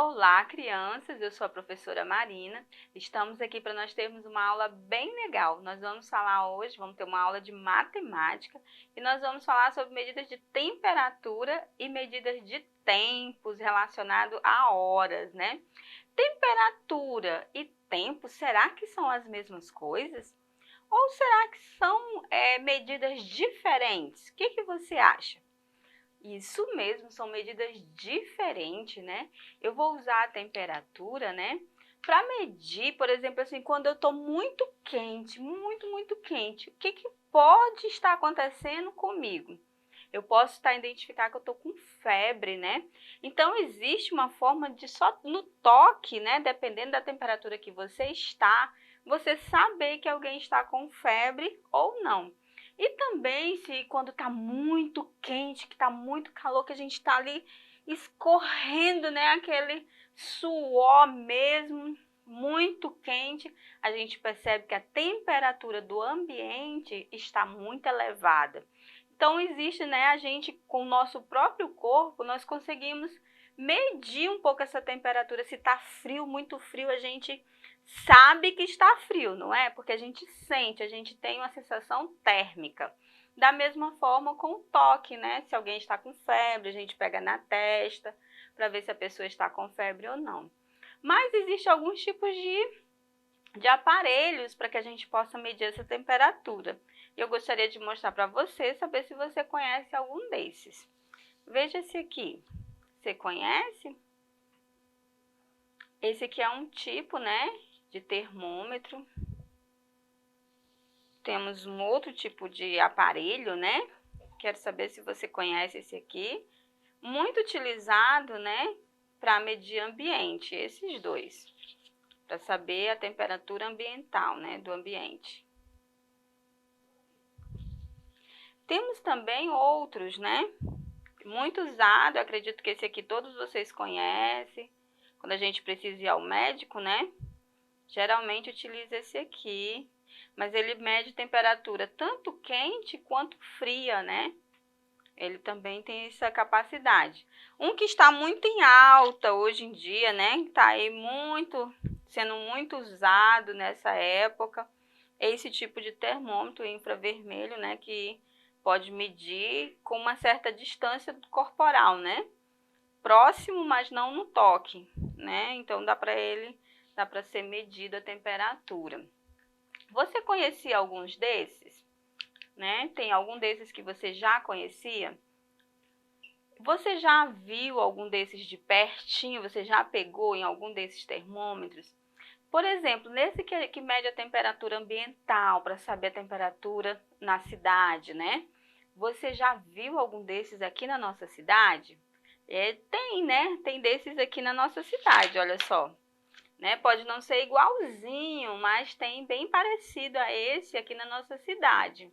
Olá, crianças! Eu sou a professora Marina. Estamos aqui para nós termos uma aula bem legal. Nós vamos falar hoje, vamos ter uma aula de matemática e nós vamos falar sobre medidas de temperatura e medidas de tempos relacionado a horas, né? Temperatura e tempo, será que são as mesmas coisas? Ou será que são medidas diferentes? O que você acha? Isso mesmo, são medidas diferentes, né? Eu vou usar a temperatura, né? Para medir, por exemplo, assim, quando eu estou muito quente, muito quente, o que pode estar acontecendo comigo? Eu posso estar identificar que eu estou com febre, né? Então, existe uma forma de só no toque, né? Dependendo da temperatura que você está, você saber que alguém está com febre ou não. E também se quando está muito quente, que está muito calor, que a gente está ali escorrendo, né? Aquele suor mesmo, muito quente, a gente percebe que a temperatura do ambiente está muito elevada. Então existe, né, a gente com o nosso próprio corpo, nós conseguimos medir um pouco essa temperatura. Se está frio, muito frio, a gente sabe que está frio, não é? Porque a gente sente, a gente tem uma sensação térmica. Da mesma forma com o toque, né? Se alguém está com febre, a gente pega na testa para ver se a pessoa está com febre ou não. Mas existem alguns tipos de aparelhos para que a gente possa medir essa temperatura. Eu gostaria de mostrar para você, saber se você conhece algum desses. Veja esse aqui. Você conhece? Esse aqui é um tipo, né, de termômetro. Temos um outro tipo de aparelho, né? Quero saber se você conhece esse aqui. Muito utilizado, né, para medir ambiente, esses dois. Para saber a temperatura ambiental, né, do ambiente. Temos também outros, né? Muito usado, acredito que esse aqui todos vocês conhecem. Quando a gente precisa ir ao médico, né? Geralmente utiliza esse aqui, mas ele mede temperatura tanto quente quanto fria, né? Ele também tem essa capacidade. Um que está muito em alta hoje em dia, né? Está aí sendo muito usado nessa época. É esse tipo de termômetro infravermelho, né? Que pode medir com uma certa distância corporal, né? Próximo, mas não no toque, né? Então dá para ser medida a temperatura. Você conhecia alguns desses, né? Tem algum desses que você já conhecia? Você já viu algum desses de pertinho? Você já pegou em algum desses termômetros? Por exemplo, nesse que mede a temperatura ambiental, para saber a temperatura na cidade, né? Você já viu algum desses aqui na nossa cidade? Tem, né? Tem desses aqui na nossa cidade, olha só. Né? Pode não ser igualzinho, mas tem bem parecido a esse aqui na nossa cidade,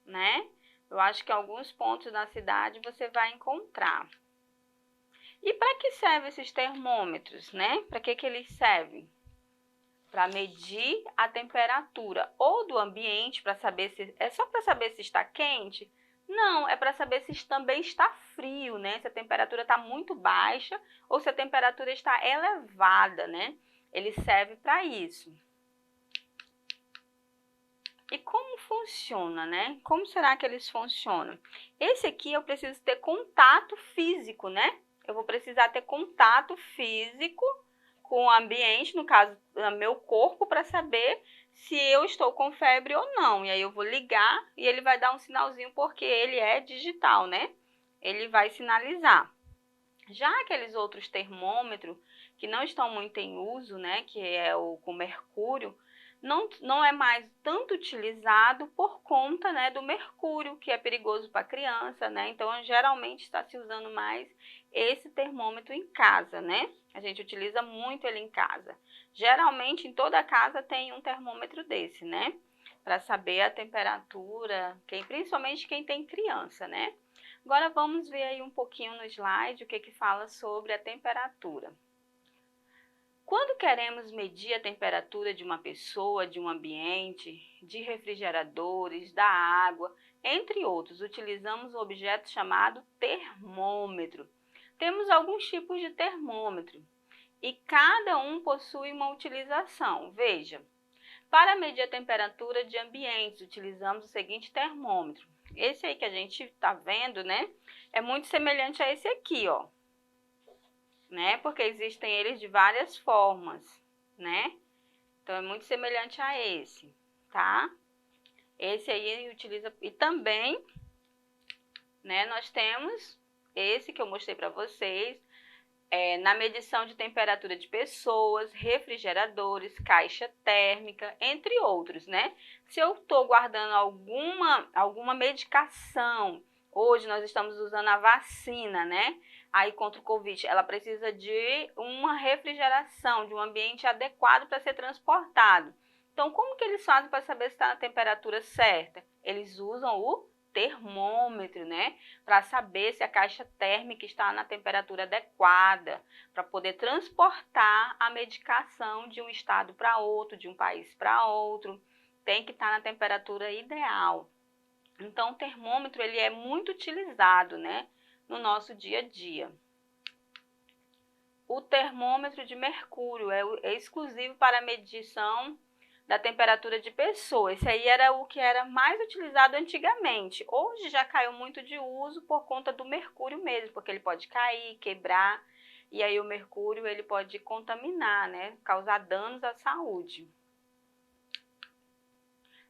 né? Eu acho que em alguns pontos da cidade você vai encontrar. E para que servem esses termômetros, né? Para que eles servem? Para medir a temperatura ou do ambiente, para saber se é só para saber se está quente? Não, é para saber se também está frio, né? Se a temperatura está muito baixa ou se a temperatura está elevada, né? Ele serve para isso. E como funciona, né? Como será que eles funcionam? Esse aqui eu preciso ter contato físico, né? Eu vou precisar ter contato físico com o ambiente, no caso, meu corpo, para saber se eu estou com febre ou não. E aí eu vou ligar e ele vai dar um sinalzinho, porque ele é digital, né? Ele vai sinalizar. Já aqueles outros termômetros que não estão muito em uso, né? Que é o com mercúrio, não é mais tanto utilizado por conta, né, do mercúrio, que é perigoso para a criança, né? Então, geralmente está se usando mais esse termômetro em casa, né? A gente utiliza muito ele em casa. Geralmente, em toda casa tem um termômetro desse, né? Para saber a temperatura, principalmente quem tem criança, né? Agora, vamos ver aí um pouquinho no slide o que fala sobre a temperatura. Quando queremos medir a temperatura de uma pessoa, de um ambiente, de refrigeradores, da água, entre outros, utilizamos um objeto chamado termômetro. Temos alguns tipos de termômetro. e cada um possui uma utilização. Veja, para medir a temperatura de ambientes, utilizamos o seguinte termômetro. Esse aí que a gente está vendo, né, é muito semelhante a esse aqui, ó, né, porque existem eles de várias formas, né, então é muito semelhante a esse, tá? Esse aí utiliza, e também, né, nós temos esse que eu mostrei para vocês, na medição de temperatura de pessoas, refrigeradores, caixa térmica, entre outros, né? Se eu estou guardando alguma medicação, hoje nós estamos usando a vacina, né? Aí contra o Covid, ela precisa de uma refrigeração, de um ambiente adequado para ser transportado. Então, como que eles fazem para saber se está na temperatura certa? Eles usam o termômetro, né, para saber se a caixa térmica está na temperatura adequada, para poder transportar a medicação de um estado para outro, de um país para outro, tem que estar na temperatura ideal. Então, o termômetro ele é muito utilizado, né, no nosso dia a dia. O termômetro de mercúrio é exclusivo para a medição da temperatura de pessoas. Esse aí era o que era mais utilizado antigamente. Hoje já caiu muito de uso por conta do mercúrio mesmo, porque ele pode cair, quebrar, e aí o mercúrio ele pode contaminar, né? Causar danos à saúde.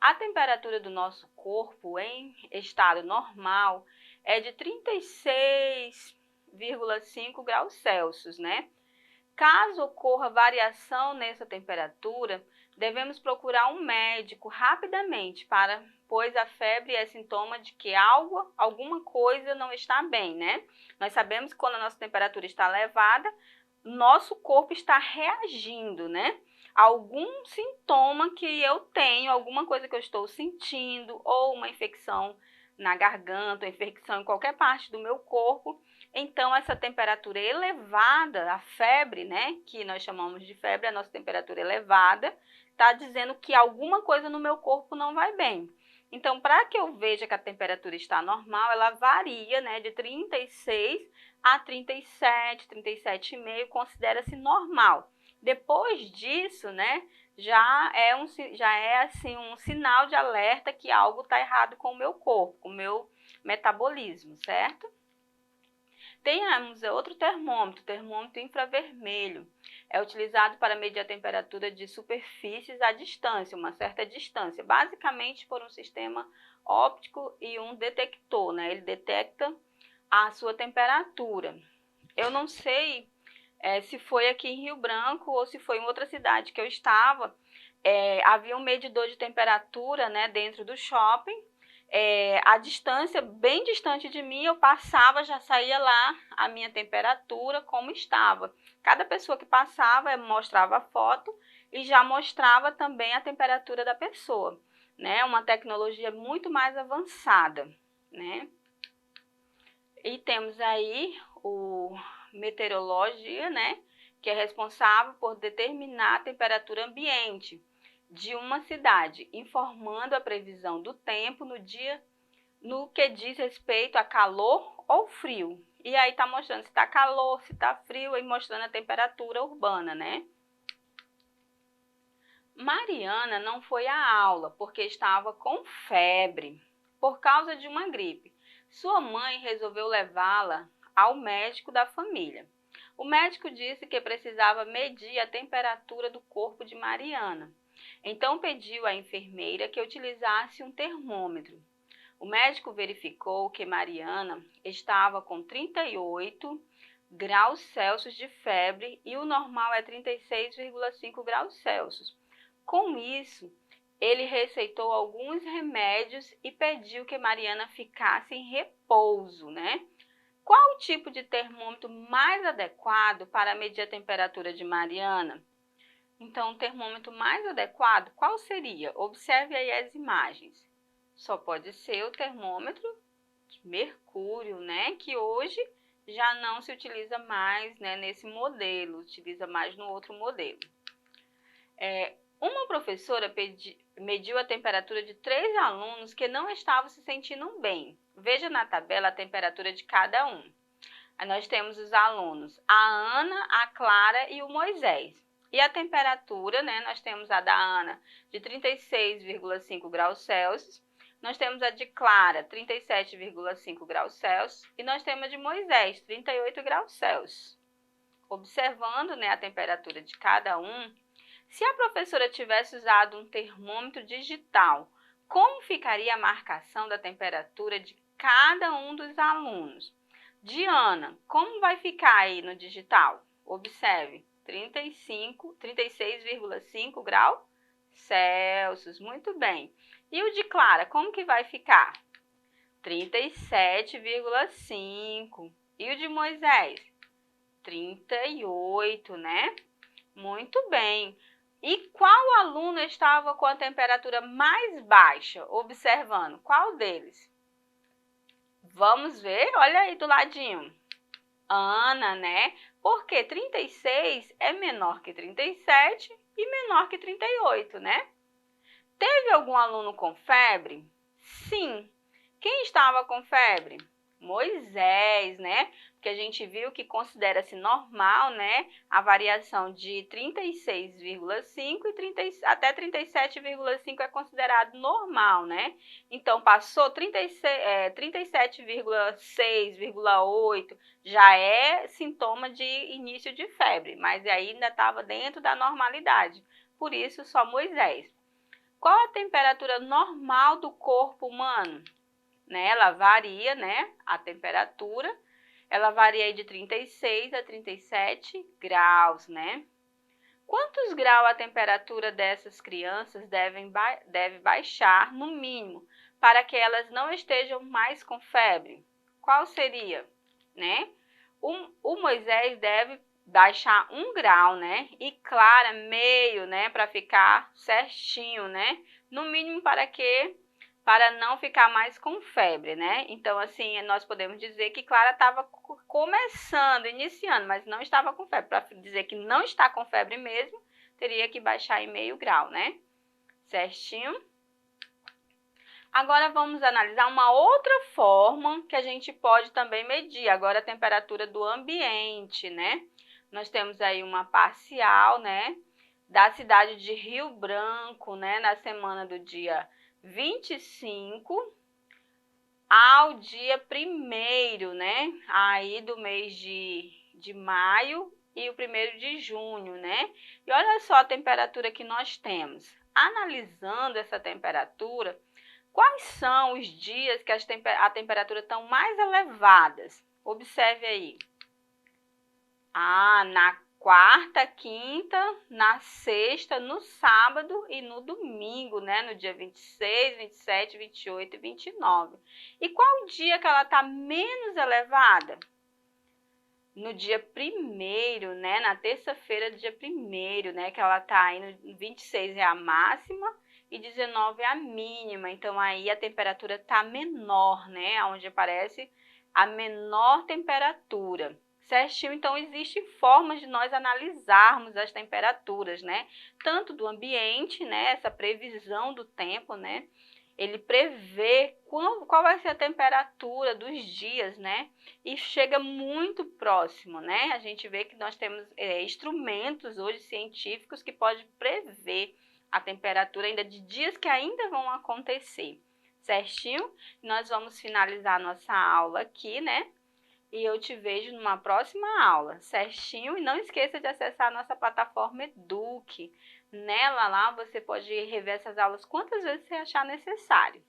A temperatura do nosso corpo em estado normal é de 36,5 graus Celsius, né? Caso ocorra variação nessa temperatura, devemos procurar um médico rapidamente, pois a febre é sintoma de que alguma coisa não está bem, né? Nós sabemos que quando a nossa temperatura está elevada, nosso corpo está reagindo, né? Algum sintoma que eu tenho, alguma coisa que eu estou sentindo, ou uma infecção na garganta, ou infecção em qualquer parte do meu corpo. Então, essa temperatura elevada, a febre, né, que nós chamamos de febre, a nossa temperatura elevada, está dizendo que alguma coisa no meu corpo não vai bem. Então, para que eu veja que a temperatura está normal, ela varia, né, de 36 a 37, 37,5, considera-se normal. Depois disso, né, já é assim um sinal de alerta que algo está errado com o meu corpo, com o meu metabolismo, certo? Temos outro termômetro infravermelho. É utilizado para medir a temperatura de superfícies à distância, uma certa distância, basicamente por um sistema óptico e um detector, né? Ele detecta a sua temperatura. Eu não sei se foi aqui em Rio Branco ou se foi em outra cidade que eu estava. Havia um medidor de temperatura, né, dentro do shopping. A distância, bem distante de mim, eu passava, já saía lá a minha temperatura como estava. Cada pessoa que passava mostrava a foto e já mostrava também a temperatura da pessoa, né? Uma tecnologia muito mais avançada, né? E temos aí o meteorologia, né? Que é responsável por determinar a temperatura ambiente de uma cidade, informando a previsão do tempo no dia no que diz respeito a calor ou frio. E aí tá mostrando se tá calor, se tá frio, e mostrando a temperatura urbana, né? Mariana não foi à aula porque estava com febre, por causa de uma gripe. Sua mãe resolveu levá-la ao médico da família. O médico disse que precisava medir a temperatura do corpo de Mariana. Então pediu à enfermeira que utilizasse um termômetro. O médico verificou que Mariana estava com 38 graus Celsius de febre e o normal é 36,5 graus Celsius. Com isso, ele receitou alguns remédios e pediu que Mariana ficasse em repouso, né? Qual o tipo de termômetro mais adequado para medir a temperatura de Mariana? Então, o termômetro mais adequado, qual seria? Observe aí as imagens. Só pode ser o termômetro de mercúrio, né? Que hoje já não se utiliza mais, né, nesse modelo, utiliza mais no outro modelo. Uma professora mediu a temperatura de 3 alunos que não estavam se sentindo bem. Veja na tabela a temperatura de cada um. Aí nós temos os alunos, a Ana, a Clara e o Moisés. E a temperatura, né, nós temos a da Ana de 36,5 graus Celsius, nós temos a de Clara, 37,5 graus Celsius, e nós temos a de Moisés, 38 graus Celsius. Observando, né, a temperatura de cada um, se a professora tivesse usado um termômetro digital, como ficaria a marcação da temperatura de cada um dos alunos? Diana, como vai ficar aí no digital? Observe, 36,5 graus Celsius, muito bem. E o de Clara, como que vai ficar? 37,5. E o de Moisés? 38, né? Muito bem. E qual aluno estava com a temperatura mais baixa? Observando, qual deles? Vamos ver, olha aí do ladinho. Ana, né? Porque 36 é menor que 37 e menor que 38, né? Teve algum aluno com febre? Sim. Quem estava com febre? Moisés, né? Porque a gente viu que considera-se normal, né? A variação de 36,5 até 37,5 é considerado normal, né? Então, passou 37,6,8 já é sintoma de início de febre, mas ainda estava dentro da normalidade. Por isso, só Moisés. Qual a temperatura normal do corpo humano? Né? Ela varia, né? A temperatura, ela varia de 36 a 37 graus, né? Quantos graus a temperatura dessas crianças deve baixar, no mínimo, para que elas não estejam mais com febre? Qual seria? Né? O Moisés deve baixar 1 grau, né? E Clara, meio, né? Para ficar certinho, né? No mínimo para quê? Para não ficar mais com febre, né? Então, assim, nós podemos dizer que Clara estava começando, iniciando, mas não estava com febre. Para dizer que não está com febre mesmo, teria que baixar em meio grau, né? Certinho? Agora, vamos analisar uma outra forma que a gente pode também medir. Agora, a temperatura do ambiente, né? Nós temos aí uma parcial, né? Da cidade de Rio Branco, né? Na semana do dia 25 ao dia 1º, né? Aí do mês de maio e o 1º de junho, né? E olha só a temperatura que nós temos. Analisando essa temperatura, quais são os dias que a temperatura estão mais elevadas? Observe aí. Na quarta, quinta, na sexta, no sábado e no domingo, né? No dia 26, 27, 28 e 29. E qual o dia que ela está menos elevada? No dia 1º, né? Na terça-feira do dia 1º, né? Que ela está aí no 26 é a máxima e 19 é a mínima. Então, aí a temperatura está menor, né? Onde aparece a menor temperatura. Certinho? Então, existem formas de nós analisarmos as temperaturas, né? Tanto do ambiente, né? Essa previsão do tempo, né? Ele prevê qual vai ser a temperatura dos dias, né? E chega muito próximo, né? A gente vê que nós temos instrumentos hoje científicos que podem prever a temperatura ainda de dias que ainda vão acontecer. Certinho? Nós vamos finalizar nossa aula aqui, né? E eu te vejo numa próxima aula, certinho? E não esqueça de acessar a nossa plataforma Eduque. Nela lá você pode rever essas aulas quantas vezes você achar necessário.